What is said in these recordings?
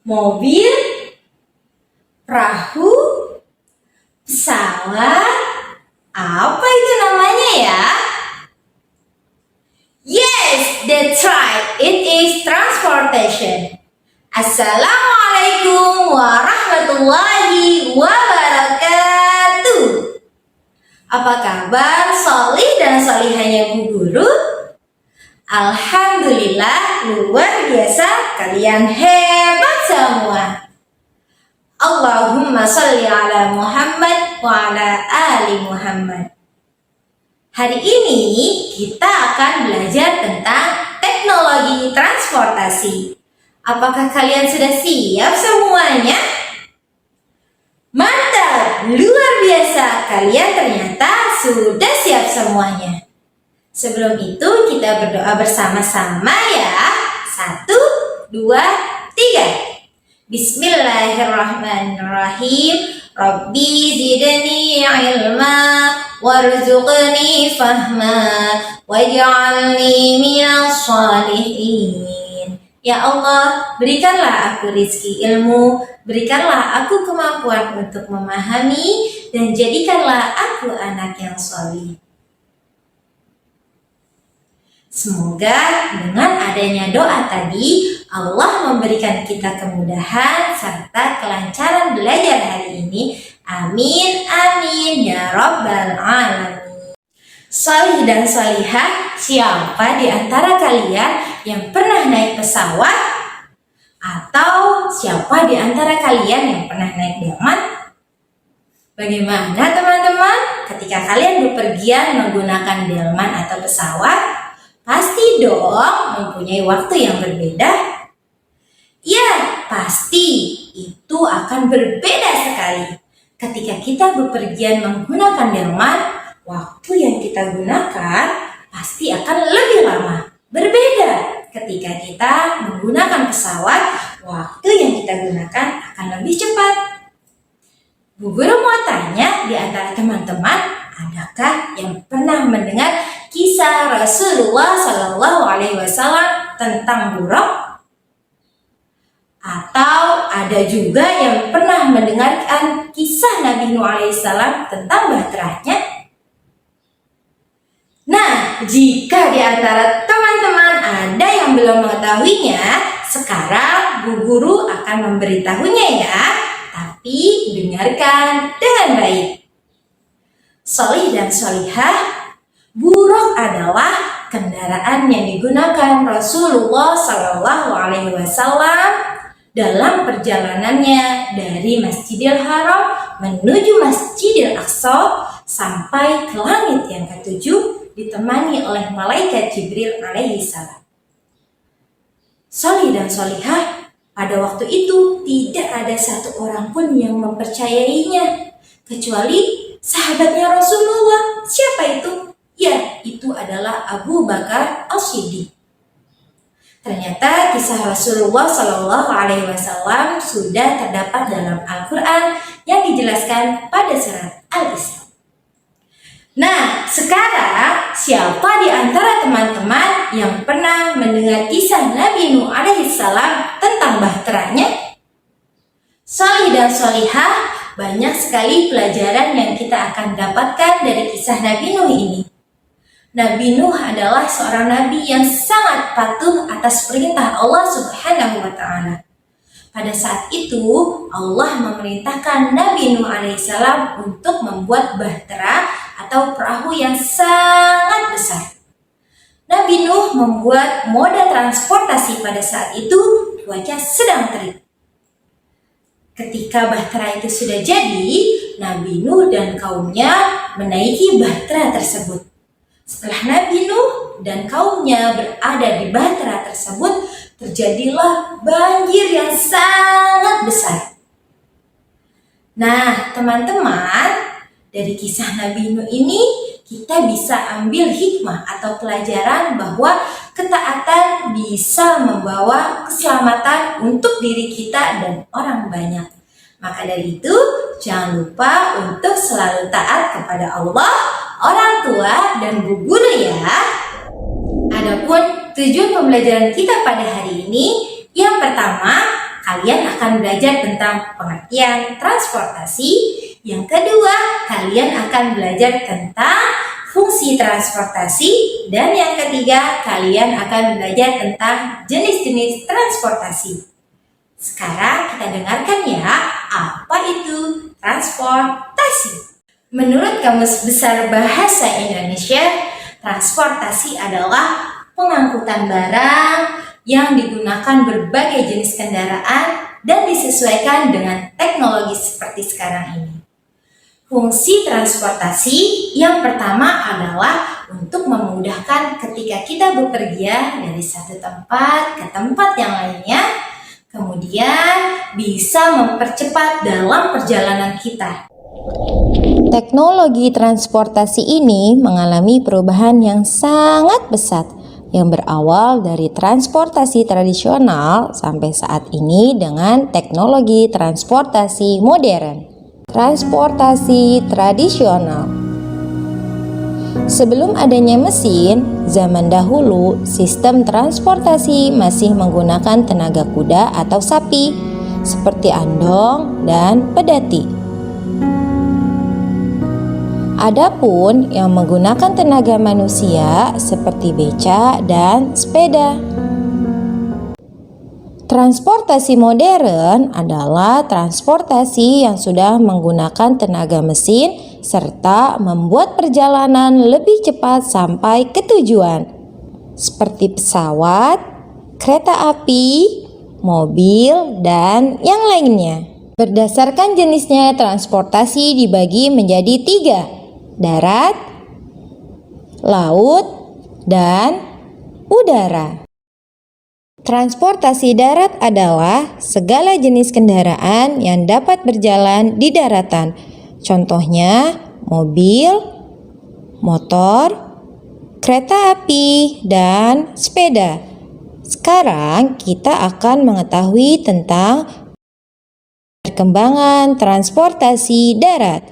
mobil, perahu, pesawat, apa itu namanya ya? Yes, that's right. It is transportation. Assalamualaikum warahmatullahi wabarakatuh. Apa kabar solih dan solihanya Bu Guru? Alhamdulillah, luar biasa, kalian hebat semua. Allahumma sholli ala Muhammad wa ala ali Muhammad. Hari ini kita akan belajar tentang teknologi transportasi. Apakah kalian sudah siap semuanya? Mantap, luar biasa, kalian ternyata sudah siap semuanya. Sebelum itu kita berdoa bersama-sama ya. 1, 2, 3. Bismillahirrahmanirrahim. Rabbi zidni ilma warzuqni fahma waj'alni minas shalihin. Ya Allah, berikanlah aku rizki ilmu, berikanlah aku kemampuan untuk memahami, dan jadikanlah aku anak yang sholih. Semoga dengan adanya doa tadi, Allah memberikan kita kemudahan serta kelancaran belajar hari ini. Amin, amin, ya Rabbal Alamin. Sholih dan sholihah, siapa di antara kalian yang pernah naik pesawat? Atau siapa di antara kalian yang pernah naik delman? Bagaimana teman-teman ketika kalian bepergian menggunakan delman atau pesawat? Pasti dong mempunyai waktu yang berbeda. Ya, pasti itu akan berbeda sekali. Ketika kita bepergian menggunakan delman, waktu yang kita gunakan pasti akan lebih lama. Berbeda ketika kita menggunakan pesawat, waktu yang kita gunakan akan lebih cepat. Bu Guru mau tanya di antara teman-teman, adakah yang pernah mendengar kisah Rasulullah Shallallahu Alaihi Wasallam tentang buruk? Atau ada juga yang pernah mendengarkan kisah Nabi Nuh Alaihissalam tentang bahteranya? Nah, jika di antara teman-teman ada yang belum mengetahuinya, sekarang Bu Guru akan memberitahunya ya. Tapi dengarkan dengan baik. Sholih dan sholihah, buruk adalah kendaraan yang digunakan Rasulullah Shallallahu Alaihi Wasallam dalam perjalanannya dari Masjidil Haram menuju Masjidil Aqsa sampai ke langit yang ketujuh ditemani oleh malaikat Jibril alaihi salam. Sholih dan sholihah, pada waktu itu tidak ada satu orang pun yang mempercayainya kecuali sahabatnya Rasulullah. Siapa itu? Ya, itu adalah Abu Bakar As-Siddiq. Ternyata kisah Rasulullah Shallallahu Alaihi Wasallam sudah terdapat dalam Al-Quran yang dijelaskan pada surat Al-Isra. Nah, sekarang siapa di antara teman-teman yang pernah mendengar kisah Nabi Nuh Alaihissalam tentang bahteranya? Sholih dan sholihah, banyak sekali pelajaran yang kita akan dapatkan dari kisah Nabi Nuh ini. Nabi Nuh adalah seorang nabi yang sangat patuh atas perintah Allah Subhanahu wa Ta'ala. Pada saat itu, Allah memerintahkan Nabi Nuh alaihissalam untuk membuat bahtera atau perahu yang sangat besar. Nabi Nuh membuat moda transportasi pada saat itu cuaca sedang terik. Ketika bahtera itu sudah jadi, Nabi Nuh dan kaumnya menaiki bahtera tersebut. Setelah Nabi Nuh dan kaumnya berada di bahtera tersebut, terjadilah banjir yang sangat besar. Nah, teman-teman, dari kisah Nabi Nuh ini kita bisa ambil hikmah atau pelajaran bahwa ketaatan bisa membawa keselamatan untuk diri kita dan orang banyak. Maka dari itu, jangan lupa untuk selalu taat kepada Allah, orang tua, dan Bu Guru ya. Adapun tujuan pembelajaran kita pada hari ini, yang pertama, kalian akan belajar tentang pengertian transportasi. Yang kedua, kalian akan belajar tentang fungsi transportasi. Dan yang ketiga, kalian akan belajar tentang jenis-jenis transportasi. Sekarang kita dengarkan ya, apa itu transportasi? Menurut Kamus Besar Bahasa Indonesia, transportasi adalah pengangkutan barang yang digunakan berbagai jenis kendaraan dan disesuaikan dengan teknologi seperti sekarang ini. Fungsi transportasi yang pertama adalah untuk memudahkan ketika kita bepergian dari satu tempat ke tempat yang lainnya, kemudian bisa mempercepat dalam perjalanan kita. Teknologi transportasi ini mengalami perubahan yang sangat pesat yang berawal dari transportasi tradisional sampai saat ini dengan teknologi transportasi modern. Transportasi tradisional. Sebelum adanya mesin, zaman dahulu sistem transportasi masih menggunakan tenaga kuda atau sapi seperti andong dan pedati. Adapun yang menggunakan tenaga manusia seperti beca dan sepeda. Transportasi modern adalah transportasi yang sudah menggunakan tenaga mesin serta membuat perjalanan lebih cepat sampai ke tujuan, seperti pesawat, kereta api, mobil, dan yang lainnya. Berdasarkan jenisnya, transportasi dibagi menjadi 3. Darat, laut, dan udara. Transportasi darat adalah segala jenis kendaraan yang dapat berjalan di daratan. Contohnya mobil, motor, kereta api, dan sepeda. Sekarang kita akan mengetahui tentang perkembangan transportasi darat.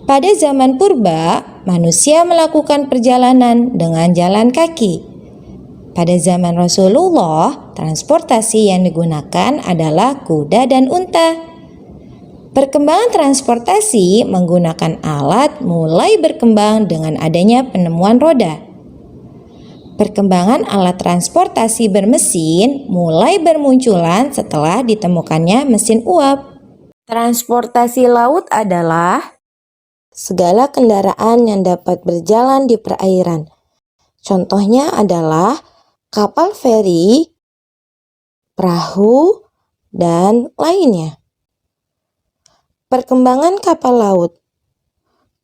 Pada zaman purba, manusia melakukan perjalanan dengan jalan kaki. Pada zaman Rasulullah, transportasi yang digunakan adalah kuda dan unta. Perkembangan transportasi menggunakan alat mulai berkembang dengan adanya penemuan roda. Perkembangan alat transportasi bermesin mulai bermunculan setelah ditemukannya mesin uap. Transportasi laut adalah segala kendaraan yang dapat berjalan di perairan. Contohnya adalah kapal feri, perahu, dan lainnya. Perkembangan kapal laut.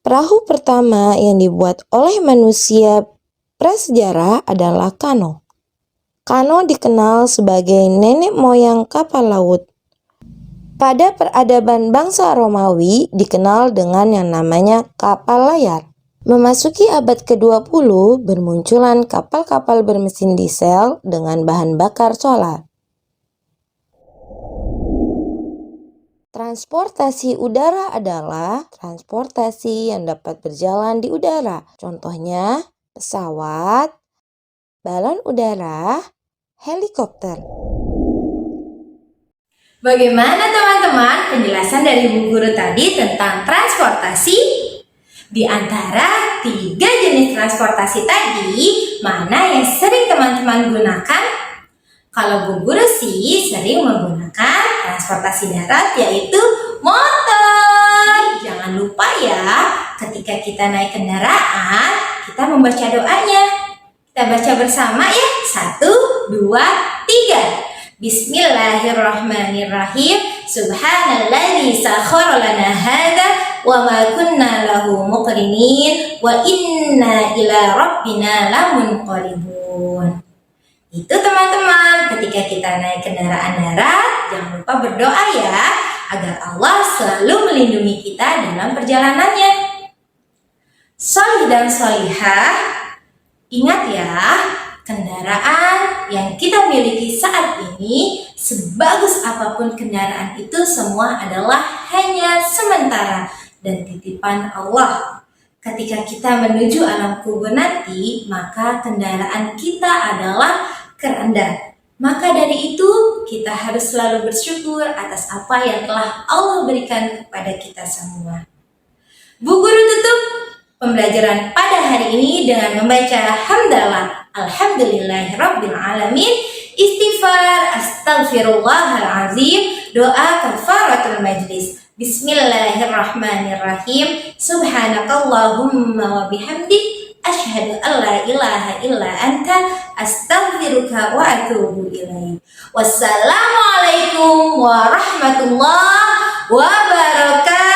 Perahu pertama yang dibuat oleh manusia prasejarah adalah kano. Kano dikenal sebagai nenek moyang kapal laut. Pada peradaban bangsa Romawi dikenal dengan yang namanya kapal layar. Memasuki abad ke-20 bermunculan kapal-kapal bermesin diesel dengan bahan bakar solar. Transportasi udara adalah transportasi yang dapat berjalan di udara. Contohnya pesawat, balon udara, helikopter. Bagaimana teman-teman penjelasan dari Bu Guru tadi tentang transportasi? Di antara 3 jenis transportasi tadi, mana yang sering teman-teman gunakan? Kalau Bu Guru sih sering menggunakan transportasi darat, yaitu motor. Jangan lupa ya, ketika kita naik kendaraan, kita membaca doanya. Kita baca bersama ya. 1, 2, 3. Bismillahirrahmanirrahim. Subhanalladzi sakhkhara lana hadza wa ma kunna lahu muqrinin wa inna ila rabbina lamunqalibun. Itu teman-teman, ketika kita naik kendaraan darat, jangan lupa berdoa ya, agar Allah selalu melindungi kita dalam perjalanannya. Sholih dan sholihah, ingat ya, kendaraan yang kita miliki saat ini, sebagus apapun kendaraan itu, semua adalah hanya sementara dan titipan Allah. Ketika kita menuju alam kubur nanti, maka kendaraan kita adalah keranda. Maka dari itu, kita harus selalu bersyukur atas apa yang telah Allah berikan kepada kita semua. Bu Guru tutup pembelajaran pada hari ini dengan membaca hamdalah, alhamdulillahirrabbilalamin, istighfar, astaghfirullahalazim, doa kafaratul majlis. Bismillahirrahmanirrahim. Subhanakallahumma wa bihamdik, asyhadu an la ilaha illa anta, astaghfiruka wa atubu ilaik. Wassalamualaikum warahmatullahi wabarakatuh.